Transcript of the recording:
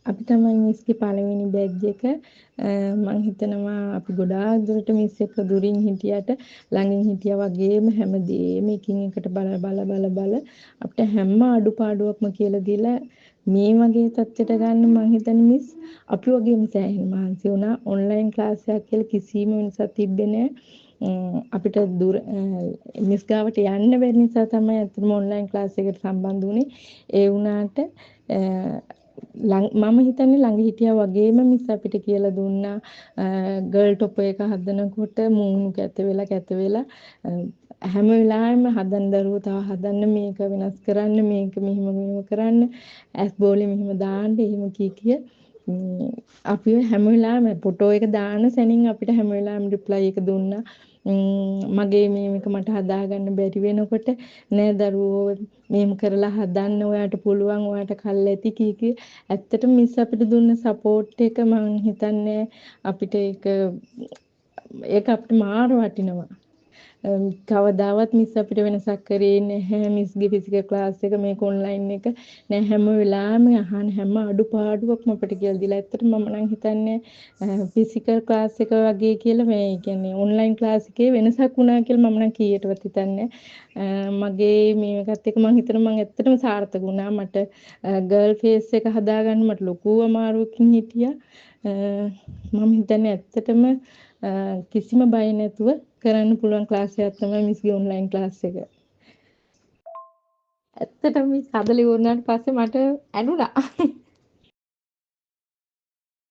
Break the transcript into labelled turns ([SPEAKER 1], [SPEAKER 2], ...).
[SPEAKER 1] අපි තමයි මිස්ගේ පළවෙනි බැච් එක. මම හිතනවා අපි ගොඩාක් දුරට මිස් එක්ක දුරින් හිටියට ළඟින් හිටියා වගේම හැමදේම එකින් එකට බල අපිට හැම අඩුපාඩුවක්ම කියලා දීලා මේ වගේ තත්ත්වයට ගන්න මම හිතන්නේ මිස් අපි වගේම සෑහෙන මහන්සි වුණා. ඔන්ලයින් ක්ලාස් එකක් කියලා කිසිම වෙනසක් තිබ්බේ නැහැ. අපිට මිස් ගාවට යන්න බැරි නිසා තමයි අතනම ඔන්ලයින් ක්ලාස් එකට සම්බන්ධ වුණේ. ඒ වුණාට මම හිතන්නේ ළඟ හිටියා වගේම මිස් අපිට කියලා දුන්නා ගර්ල් ටොප් එක හදනකොට මූණු කැත වෙලා හැම වෙලාවෙම හදන දරුවෝ තව හදන්න මේක වෙනස් කරන්න මේක මෙහෙම කරන්න ඇස් බෝලේ මෙහෙම දාන්න එහෙම කිය අපි හැම වෙලාවෙම ෆොටෝ එක දාන සැනින් අපිට හැම වෙලාවෙම රිප්ලයි එක දුන්නා. මගේ මේක මට හදාගන්න බැරි වෙනකොට නෑ දරුවෝ මෙහෙම කරලා හදන්න ඔයාට පුළුවන් ඔයාට කල් ඇති කී ඇත්තටම මිස් අපිට දුන්න සපෝට් එක මම හිතන්නේ අපිට ඒක අපිට මාර වටිනවා. කවදාවත් මිස් අපිට වෙනසක් කරේ නැහැ. මිස්ගේ ෆිසිකල් ක්ලාස් එක මේක ඔන්ලයින් එක නෑ හැම වෙලාවෙම අහන හැම අඩුපාඩුවක්ම අපිට කියලා දීලා. ඇත්තටම මම නම් හිතන්නේ ෆිසිකල් ක්ලාස් එක වගේ කියලා මේ කියන්නේ ඔන්ලයින් ක්ලාස් එකේ වෙනසක් වුණා කියලා මම නම් කීයටවත් හිතන්නේ. මගේ මේකත් එක්ක මම හිතනවා මම ඇත්තටම සාර්ථක වුණා. මට ගර්ල් ෆේස් එක හදාගන්න මට ලොකු අමාරුවකින් හිටියා. මම හිතන්නේ ඇත්තටම කිසිම බය නැතුව කරන්න පුළුවන් ක්ලාස් එකක් තමයි මිස්ගේ ඔන්ලයින් ක්ලාස් එක. ඇත්තටම මිස් හදලා ඉවරනාට පස්සේ මට ඇඬුණා.